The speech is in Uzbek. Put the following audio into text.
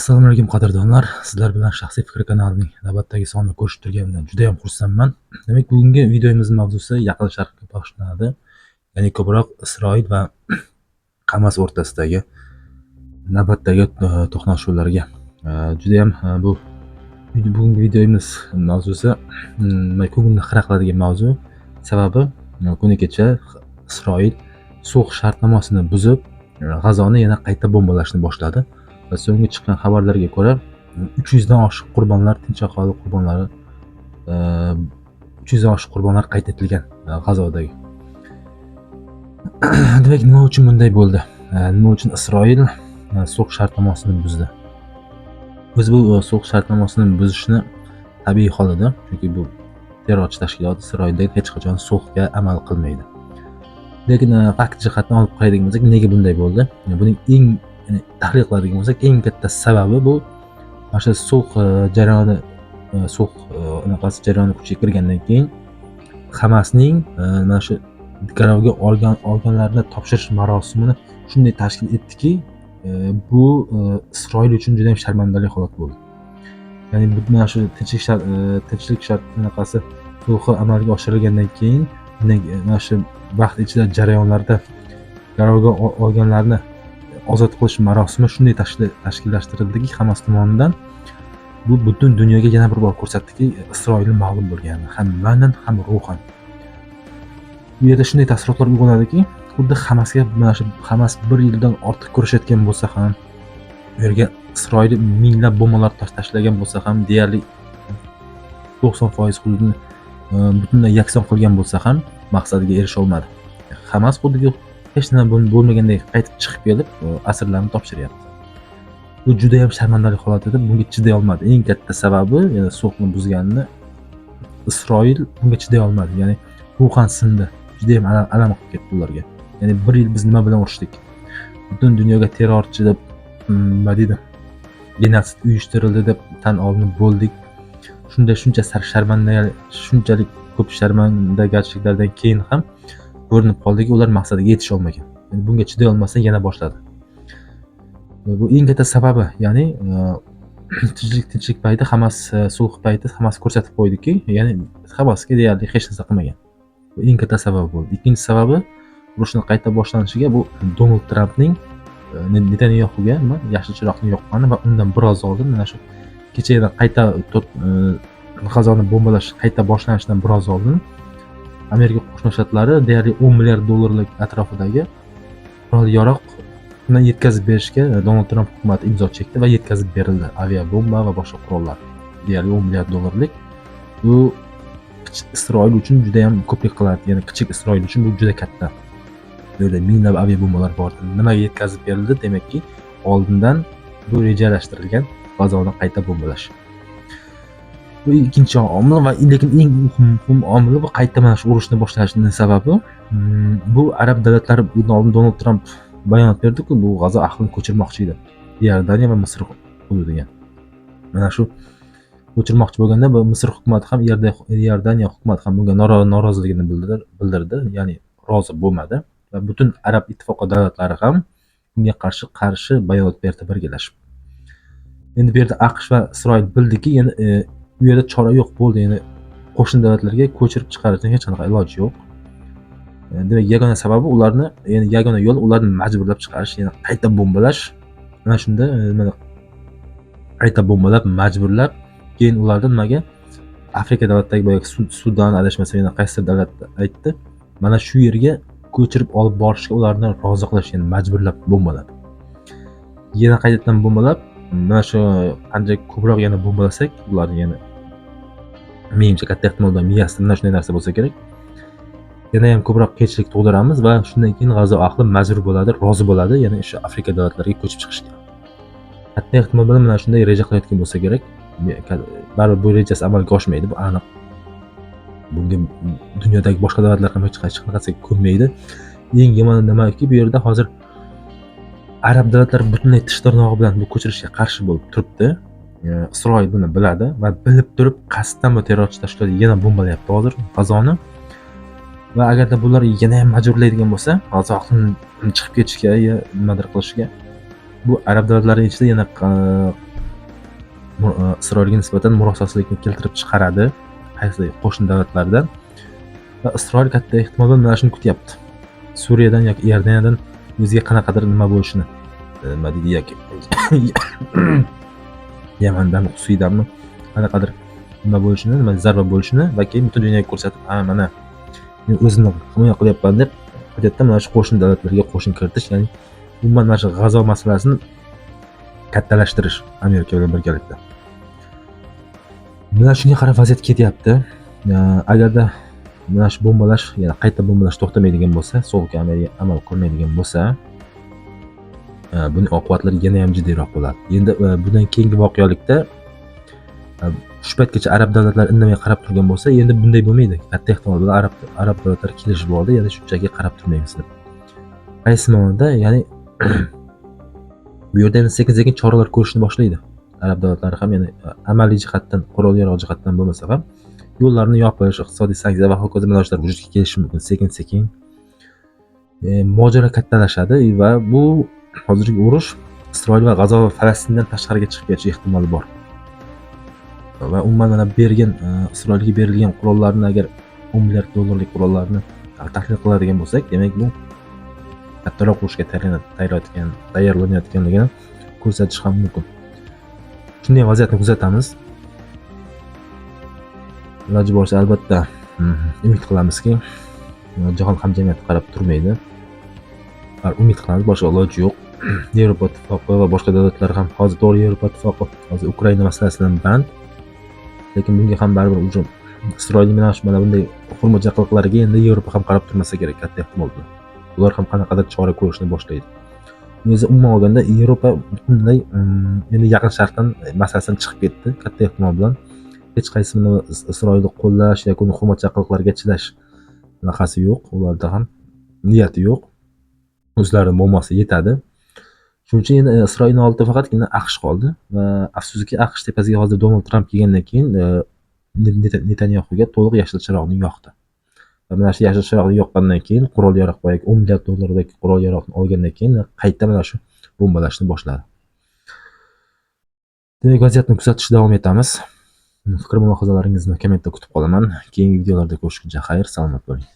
Assalomu alaykum qadrdonlar. Sizlar bilan Shaxsiy fikr kanalining navbatdagi sonini ko'rishib turganimdan juda ham xursandman. Demak, bugungi videomizning mavzusi Yaqin Sharqqa bag'ishlanadi. Ya'ni ko'proq Isroil va Hamas o'rtasidagi navbatdagi to'qnashuvlarga. Juda ham bu bugungi videomiz mavzusi ko'ngilni xira qiladigan mavzu. Sababi kuni kecha Isroil sulh shartnomasini buzib, G'azoni yana qayta bombalashni boshladi. Va so'nggi chiqqan xabarlarga ko'ra 300 dan oshiq qurbonlar, tinch aholi qurbonlari, 300 dan oshiq qurbonlar qayd etilgan G'azodagi. Demak, nima uchun bunday bo'ldi? Nima uchun Isroil sulh shartnomasini buzdi? Biz bu sulh shartnomasini buzishni tabiiy holida, chunki bu terrorchi tashkilot Isroilda hech qachon sulhga amal qilmaydi. Lekin fakt jihatdan olib qaraydigan bo'lsak, nega bunday bo'ldi? Buning eng tahlil qiladigan bo'lsak, eng katta sababi bu mana shu sulh jarayoni, jarayoni kuchga kirgandan keyin Hamasning mana shu garovga olganlarni topshirish marosimini shunday tashkil etdiki, bu Isroil uchun juda ham sharmandali holat bo'ldi. Ya'ni mana shu tinchlik shart sulhi amalga oshirilgandan keyin mana shu vaqt ichida jarayonlarda garovga olganlarni ozod qilish marosimi shunday tashkillashtirildiki, Hamas tomonidan bu butun dunyoga yana bir bor ko'rsatdiki, Isroilning mag'lub bo'lganini, ham ma'nan ham ruhan. Bu yerda shunday taassurotlar uyg'onadiki, xuddi Hamasga mana shu Hamas 1 yildan ortiq kurashayotgan bo'lsa ham, u yerga Isroil minglab bombalar tashlagan bo'lsa ham, deyarli 90% hududni butunlay yakson qilgan bo'lsa ham, maqsadiga erisha olmadi. Hamas xuddi hech nima bo'lmagandek qaytib chiqib kelib, asirlarni topshiryapti. Bu juda ham sharmandali holat edi. Bunga chiday olmadi. Eng katta sababi, ya'ni sulhni buzganini Isroil bunga chiday olmadi. Ya'ni ruhan sindi. Juda ham alam qilib ketdi ularga. Ya'ni 1 yil biz nima bilan urushdik? Butun dunyoga terrorchi deb nima deydi? Genotsid uyushtirildi deb tan olinib bo'ldik. Shunchalik ko'p sharmandagarchiliklardan keyin ham ko'rinib qoldiki, ular maqsadiga yetisha olmagan. Yani bunga chiday olmasdan yana boshladi. Bu eng katta sababi, ya'ni tinchlik payti, Hamas sulh payti Hamas ko'rsatib qo'ydiki, ya'ni Hamasga deyarli hech narsa qilmagan. Bu eng katta sabab bo'ldi. Ikkinchi sababi, urushning qayta boshlanishiga bu Donald Trampning Netanyahuga yashil chiroqni yoqqani va undan biroz oldin mana shu kecha yana qayta G'azoni bombalash qayta boshlanishidan biroz oldin Amerika Qo'shma Shtatlari deyarli $10 milliard atrofidagi qurol-yarog'ni yetkazib berishga Donald Tramp hukumati imzo chekdi va yetkazib berildi. Aviabomba va boshqa qurollar. Deyarli $10 milliard. Bu Isroil uchun juda ham ko'plik qiladi. Ya'ni kichik Isroil uchun bu juda katta. Bu yerda minglab aviabombalar bor. Nimaga yetkazib berildi? Demakki, oldindan bu rejalashtirilgan G'azoni qayta bombalash. Bu ikkinchi omil va lekin eng muhim omil bu qayta mana shu urushni boshlashining sababi. Bu arab davlatlari bundan oldin Donald Trump bayonot berdi-ku, bu G'azo ahlini ko'chirmoqchi edi. Iordaniya va Misr hududiga. Mana shu ko'chirmoqchi bo'lganda bu Misr hukumati ham, Iordaniya hukumati ham bunga noroziligini bildirdi, ya'ni rozi bo'lmadi va butun arab ittifoqi davlatlari ham bunga qarshi bayonot berdi birgalashib. Endi bu yerda AQSh va Isroil bildiki, yana bu yerda chora yo'q bo'ldi. Ya'ni qo'shni davlatlarga ko'chirib chiqarishning hech qanaqa iloji yo'q. Demak, yagona sababi yagona yo'l ularni majburlab chiqarish, ya'ni qayta bombalash. Mana shunda qayta bombalab, majburlab, keyin ularni nimaga Afrika davlatidagi boyagi Sudan adashmasa yana qaysi davlat aytdi, mana shu yerga ko'chirib olib borishga ularni rozi qilish, ya'ni majburlab bombalab. Yana qaytadan bombalab, mana shu qancha ko'proq yana bombalasak, ularni yana menimcha katta ehtimol bilan miyasida shunday narsa bo'lsa kerak. Yana ham ko'proq qiyinchilik tug'diramiz va shundan keyin G'azo ahli majbur bo'ladi, rozi bo'ladi, ya'ni o'sha Afrika davlatlariga ko'chib chiqishga. Katta ehtimol bilan mana shunday reja qilayotgan bo'lsa kerak. Baribir bu rejasi amalga oshmaydi, bu aniq. Bunga dunyodagi boshqa davlatlar ham hech qanaqasiga ko'nmaydi. Eng yomoni nimaki, bu yerda hozir arab davlatlari butunlay tish tirnog'i bilan bu ko'chirishga qarshi bo'lib turibdi. Isroil buni biladi va bilib turib qasddan bu terrorchi tashkilot yana bombalayapti hozir G'azoni. Va agarda bular yana ham majburlaydigan bo'lsa, G'azo ahlini chiqib ketishga, nimadir qilishga, bu arab davlatlari ichida yana Isroilga nisbatan murosasizlikni keltirib chiqaradi qaysi qo'shni davlatlardan. Va Isroil katta ehtimol bilan mana shuni kutyapti. Suriyadan yoki Iordaniyadan o'ziga qanaqadir nima bo'lishini, nima deydi yoki Yamandan, Husiydanmi qanaqadir nima bo'lishini, nima zarba bo'lishini va keyin butun dunyoga ko'rsatib, mana men o'zimni himoya qilyapman deb hujjatda mana shu qo'shni davlatlarga qo'shin kiritish, ya'ni umuman mana shu G'azo masalasini kattalashtirish Amerika bilan birgalikda. Mana shunga qarab vaziyat ketyapti. Agarda mana shu bombalash, yana qayta bombalash to'xtamaydigan bo'lsa, sovuq amal qilmaydigan bo'lsa, buning oqibatlari yana ham jiddiyroq bo'ladi. Endi bundan keyingi voqelikda shu paytgacha arab davlatlari indamay qarab turgan bo'lsa, endi bunday bo'lmaydi. Katta ehtimol bilan arab davlatlari kelishib oldi, ya'ni shunchaki qarab turmaymiz deb. Qaysi ma'noda, ya'ni bu yerda endi sekin-sekin choralar ko'rishni boshlaydi. Arab davlatlari ham, ya'ni amaliy jihatdan, qurol-yarog' jihatdan bo'lmasa ham yo'llarni yopish, iqtisodiy sanksiya va hokazo mana shular vujudga kelishi mumkin sekin-sekin. Mojaro kattalashadi va bu hozirgi urush Isroil va G'azo va Falastindan tashqariga chiqib ketishi ehtimoli bor. Va umuman mana bergan Isroilga berilgan qurollarni agar 10 milliard dollarlik qurollarni tahlil qiladigan bo'lsak, demak bu kattaroq urushga tayyorlanayotganligini ko'rsatish ham mumkin. Shunday vaziyatni kuzatamiz. Iloji boricha albatta umid qilamizki, jahon hamjamiyati qarab turmaydi. Umid qilamiz, boshqa iloji yo'q. Yevropa ittifoqi va boshqa davlatlar ham hozir to'g'ri Yevropa ittifoqi hozir Ukraina masalasi bilan band. Lekin bunga ham baribir hujum Isroil mana bunday hurmat-jaqliqlariga endi Yevropa ham qarab turmasa kerak katta ehtimol bilan. Ular ham qanaqadir chora ko'rishni boshlaydi. O'zi umuman olganda Yevropa butunlay endi Yaqin Sharqdan masalasidan chiqib ketdi katta ehtimol bilan. Hech qaysi Isroilni qo'llash yoki uni hurmat-jaqliqlarga chidash bunaqasi yo'q, ularda ham niyati yo'q. O'zlarining muammosi yetadi. Shuning uchun endi Isroilning oldida faqatgina AQSh qoldi va afsuski AQSh tepasiga hozir Donald Tramp kelgandan keyin Netanyahuga to'liq yashil chiroqni yoqdi. Va mana shu yashil chiroqni yoqqandan keyin qurol-yarog' boyagi 10 milliard dollardagi qurol-yaroqni olgandan keyin qayta mana shu bombalashni boshladi. Demak, vaziyatni kuzatishda davom etamiz. Fikr-mulohazalaringizni kommentda kutib qolaman. Keyingi videolarda ko'rishguncha xayr, salomat bo'ling.